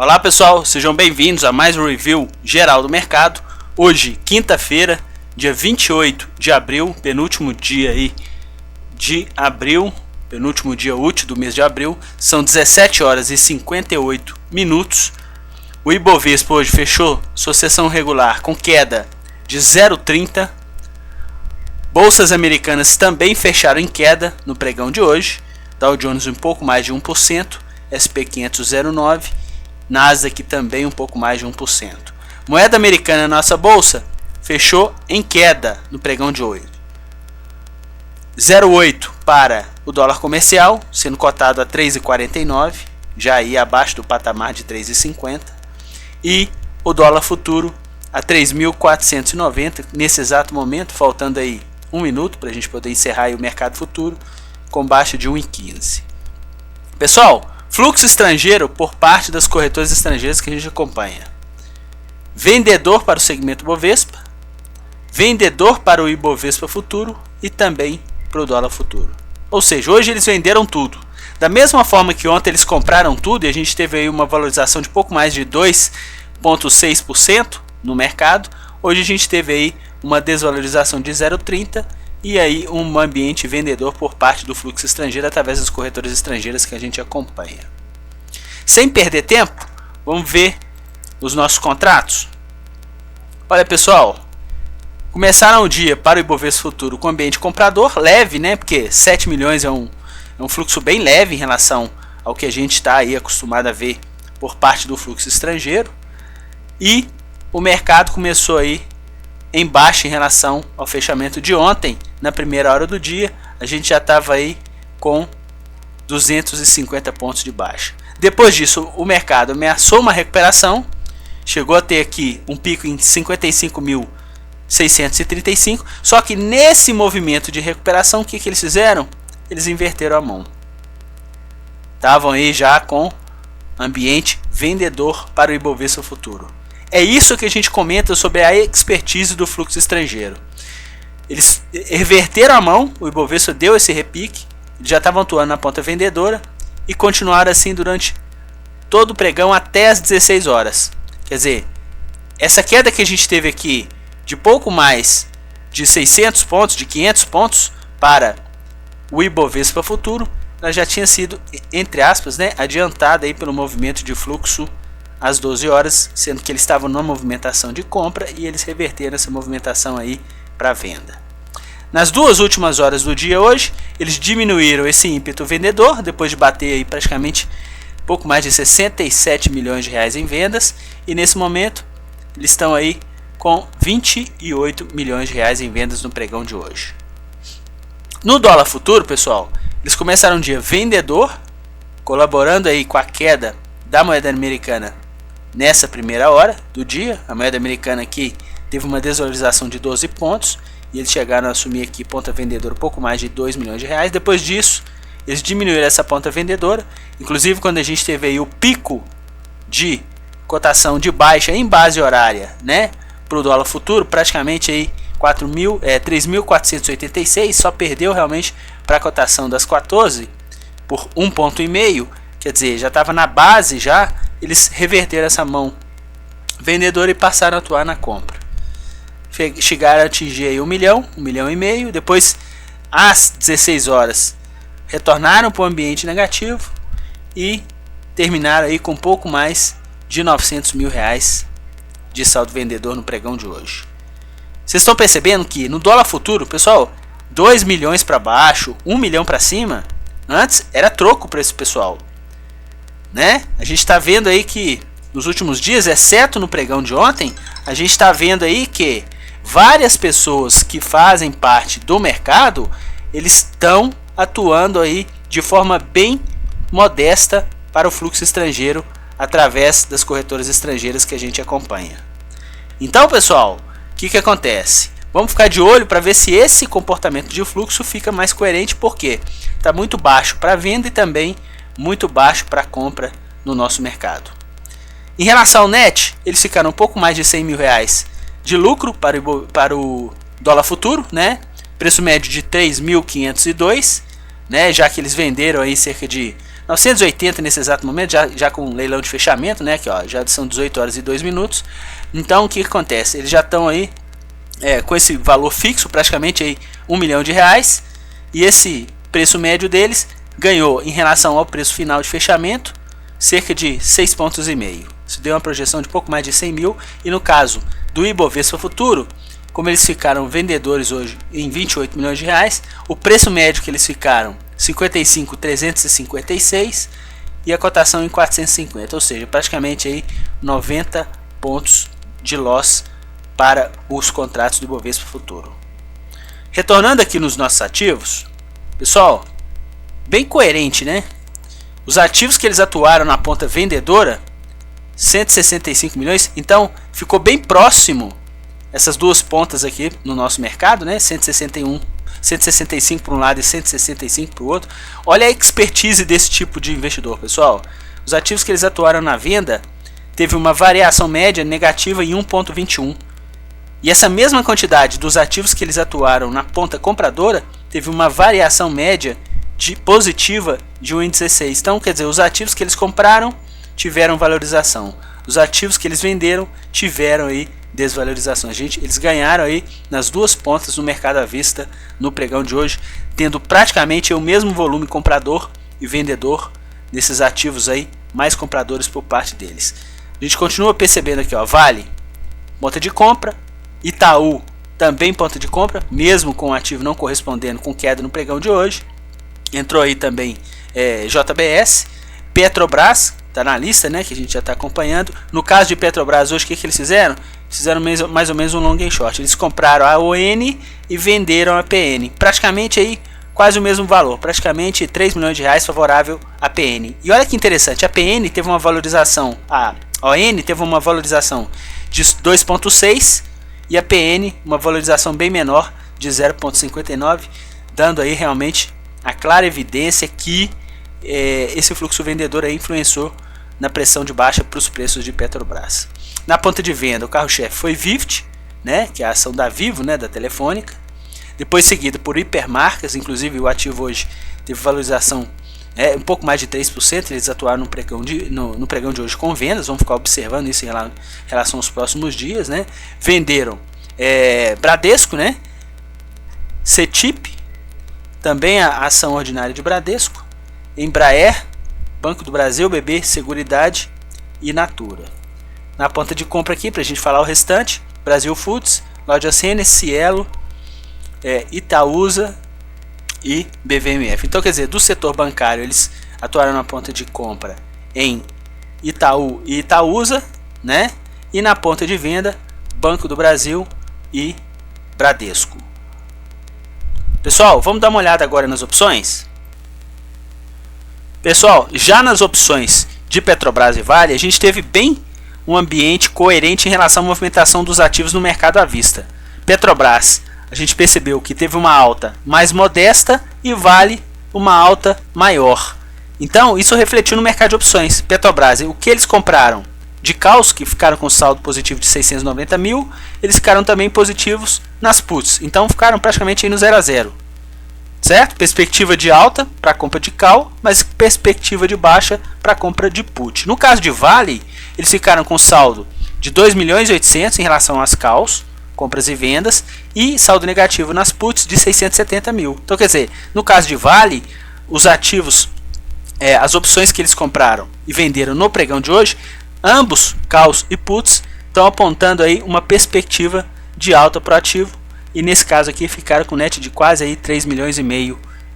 Olá pessoal, sejam bem-vindos a mais um review geral do mercado. Hoje, quinta-feira, dia 28 de abril, penúltimo dia aí de abril, penúltimo dia útil do mês de abril. São 17 horas e 58 minutos. O Ibovespa hoje fechou sua sessão regular com queda de 0,30. Bolsas americanas também fecharam em queda no pregão de hoje. Dow Jones um pouco mais de 1%, SP 500 0,9%, Nasdaq também um pouco mais de 1%. Moeda americana na nossa bolsa fechou em queda no pregão de hoje. 0,8 para o dólar comercial, sendo cotado a 3,49, já aí abaixo do patamar de 3,50, e o dólar futuro a 3.490 nesse exato momento, faltando aí um minuto para a gente poder encerrar aí o mercado futuro com baixa de 1,15. Pessoal, fluxo estrangeiro por parte das corretoras estrangeiras que a gente acompanha. Vendedor para o segmento Bovespa, vendedor para o Ibovespa futuro e também para o dólar futuro. Ou seja, hoje eles venderam tudo. Da mesma forma que ontem eles compraram tudo e a gente teve aí uma valorização de pouco mais de 2,6% no mercado, hoje a gente teve aí uma desvalorização de 0,30% e aí um ambiente vendedor por parte do fluxo estrangeiro através das corretoras estrangeiras que a gente acompanha. Sem perder tempo, vamos ver os nossos contratos. Olha pessoal, começaram o dia para o Ibovespa futuro com ambiente comprador, leve, né? Porque 7 milhões é um fluxo bem leve em relação ao que a gente está aí acostumado a ver por parte do fluxo estrangeiro. E o mercado começou aí em baixa em relação ao fechamento de ontem. Na primeira hora do dia a gente já estava aí com 250 pontos de baixa. Depois disso o mercado ameaçou uma recuperação, chegou a ter aqui um pico em 55.635, só que nesse movimento de recuperação o que eles fizeram? Eles inverteram a mão, estavam aí já com ambiente vendedor para o Ibovespa futuro. É isso que a gente comenta sobre a expertise do fluxo estrangeiro. Eles reverteram a mão, o Ibovespa deu esse repique, eles já estavam atuando na ponta vendedora e continuaram assim durante todo o pregão até as 16 horas. Quer dizer, essa queda que a gente teve aqui de pouco mais de 600 pontos, de 500 pontos para o Ibovespa futuro, ela já tinha sido, entre aspas, né, adiantada aí pelo movimento de fluxo às 12 horas, sendo que eles estavam numa movimentação de compra e eles reverteram essa movimentação aí para venda. Nas duas últimas horas do dia hoje, eles diminuíram esse ímpeto vendedor, depois de bater aí praticamente pouco mais de 67 milhões de reais em vendas, e nesse momento eles estão aí com 28 milhões de reais em vendas no pregão de hoje. No dólar futuro, pessoal, eles começaram um dia vendedor, colaborando aí com a queda da moeda americana nessa primeira hora do dia. A moeda americana aqui teve uma desvalorização de 12 pontos e eles chegaram a assumir aqui ponta vendedora pouco mais de 2 milhões de reais. Depois disso, eles diminuíram essa ponta vendedora, inclusive quando a gente teve aí o pico de cotação de baixa em base horária, né, para o dólar futuro, praticamente aí 3.486, só perdeu realmente para a cotação das 14 por 1,5 ponto, quer dizer, já estava na base, já eles reverteram essa mão vendedora e passaram a atuar na compra. Chegaram a atingir aí 1 milhão e meio, depois às 16 horas retornaram para o ambiente negativo e terminaram aí com um pouco mais de 900 mil reais de saldo vendedor no pregão de hoje. Vocês estão percebendo que no dólar futuro, pessoal, 2 milhões para baixo, 1 milhão para cima, antes era troco para esse pessoal, né? A gente está vendo aí que nos últimos dias, exceto no pregão de ontem, a gente está vendo aí que várias pessoas que fazem parte do mercado, eles estão atuando aí de forma bem modesta para o fluxo estrangeiro através das corretoras estrangeiras que a gente acompanha. Então, pessoal, o que acontece? Vamos ficar de olho para ver se esse comportamento de fluxo fica mais coerente, porque está muito baixo para venda e também muito baixo para compra no nosso mercado. Em relação ao net, eles ficaram um pouco mais de 100 mil reais de lucro para o dólar futuro, né? Preço médio de 3.502, né? Já que eles venderam aí cerca de 980 nesse exato momento, já com leilão de fechamento, né? Aqui, ó, já são 18 horas e 2 minutos. Então o que acontece? Eles já estão aí com esse valor fixo, praticamente aí R$1 milhão, e esse preço médio deles ganhou em relação ao preço final de fechamento cerca de 6,5 pontos. Isso deu uma projeção de pouco mais de 100 mil, e no caso do Ibovespa Futuro, como eles ficaram vendedores hoje em R$28 milhões, o preço médio que eles ficaram 55.356 e a cotação em 450, ou seja, praticamente aí 90 pontos de loss para os contratos do Ibovespa Futuro. Retornando aqui nos nossos ativos, pessoal, bem coerente, né? Os ativos que eles atuaram na ponta vendedora, 165 milhões, então ficou bem próximo essas duas pontas aqui no nosso mercado, né? 165 para um lado e 165 para o outro. Olha a expertise desse tipo de investidor, pessoal. Os ativos que eles atuaram na venda teve uma variação média negativa em 1,21. E essa mesma quantidade dos ativos que eles atuaram na ponta compradora teve uma variação média positiva de 1,16. Então, quer dizer, os ativos que eles compraram tiveram valorização. Os ativos que eles venderam tiveram aí desvalorização. Eles ganharam aí nas duas pontas no mercado à vista no pregão de hoje, tendo praticamente o mesmo volume comprador e vendedor nesses ativos aí, mais compradores por parte deles. A gente continua percebendo aqui, ó, Vale, ponta de compra, Itaú também ponta de compra, mesmo com o ativo não correspondendo com queda no pregão de hoje. Entrou aí também JBS, Petrobras, está na lista, né, que a gente já está acompanhando. No caso de Petrobras hoje, o que eles fizeram? Fizeram mais ou menos um long and short. Eles compraram a ON e venderam a PN. Praticamente aí quase o mesmo valor, praticamente R$3 milhões favorável à PN. E olha que interessante, a PN teve uma valorização, a ON teve uma valorização de 2,6 e a PN uma valorização bem menor de 0,59, dando aí realmente a clara evidência que esse fluxo vendedor aí influenciou na pressão de baixa para os preços de Petrobras. Na ponta de venda, o carro-chefe foi Vivid, né, que é a ação da Vivo, né, da Telefônica. Depois seguido por Hipermarcas, inclusive o ativo hoje teve valorização um pouco mais de 3%. Eles atuaram no pregão de hoje com vendas. Vamos ficar observando isso em relação aos próximos dias, né? Venderam Bradesco, né? CETIP, também a ação ordinária de Bradesco, Embraer, Banco do Brasil, BB Seguridade e Natura. Na ponta de compra aqui, para a gente falar o restante, Brasil Foods, Lojas Renner, Cielo, Itaúsa e BVMF. Então, quer dizer, do setor bancário, eles atuaram na ponta de compra em Itaú e Itaúsa, né? E na ponta de venda, Banco do Brasil e Bradesco. Pessoal, vamos dar uma olhada agora nas opções? Pessoal, já nas opções de Petrobras e Vale, a gente teve bem um ambiente coerente em relação à movimentação dos ativos no mercado à vista. Petrobras, a gente percebeu que teve uma alta mais modesta e Vale uma alta maior. Então, isso refletiu no mercado de opções. Petrobras, o que eles compraram de calls, que ficaram com saldo positivo de 690 mil, eles ficaram também positivos nas puts. Então, ficaram praticamente aí no 0 a 0. Certo? Perspectiva de alta para compra de call, mas perspectiva de baixa para compra de put. No caso de Vale, eles ficaram com saldo de 2.800.000 em relação às calls, compras e vendas, e saldo negativo nas puts de 670 mil. Então, quer dizer, no caso de Vale, os ativos, as opções que eles compraram e venderam no pregão de hoje, ambos, calls e puts, estão apontando aí uma perspectiva de alta para o ativo. E nesse caso aqui ficaram com net de quase aí 3,5 milhões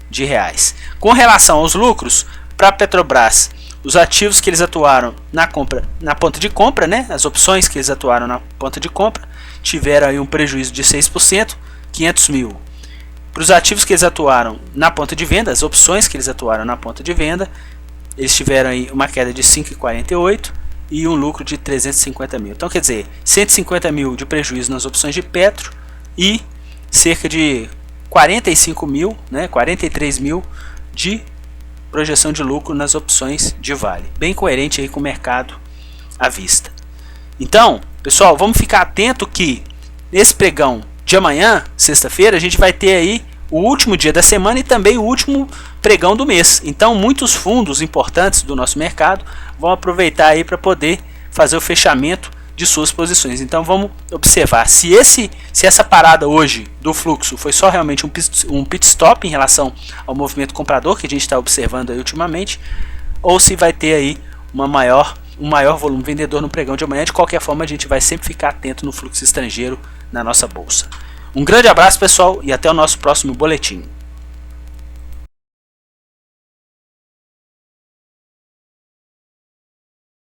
de reais. Com relação aos lucros, para a Petrobras, os ativos que eles atuaram na ponta de compra, né, as opções que eles atuaram na ponta de compra, tiveram aí um prejuízo de 6%, 500 mil. Para os ativos que eles atuaram na ponta de venda, as opções que eles atuaram na ponta de venda, eles tiveram aí uma queda de 5,48 e um lucro de 350 mil. Então, quer dizer, 150 mil de prejuízo nas opções de Petro e cerca de 45 mil, né, 43 mil de projeção de lucro nas opções de Vale. Bem coerente aí com o mercado à vista. Então, pessoal, vamos ficar atento que nesse pregão de amanhã, sexta-feira, a gente vai ter aí o último dia da semana e também o último pregão do mês. Então muitos fundos importantes do nosso mercado vão aproveitar aí para poder fazer o fechamento de suas posições. Então vamos observar se essa parada hoje do fluxo foi só realmente um pit stop em relação ao movimento comprador que a gente está observando aí ultimamente, ou se vai ter aí um maior volume vendedor no pregão de amanhã. De qualquer forma, a gente vai sempre ficar atento no fluxo estrangeiro na nossa bolsa. Um grande abraço, pessoal, e até o nosso próximo boletim.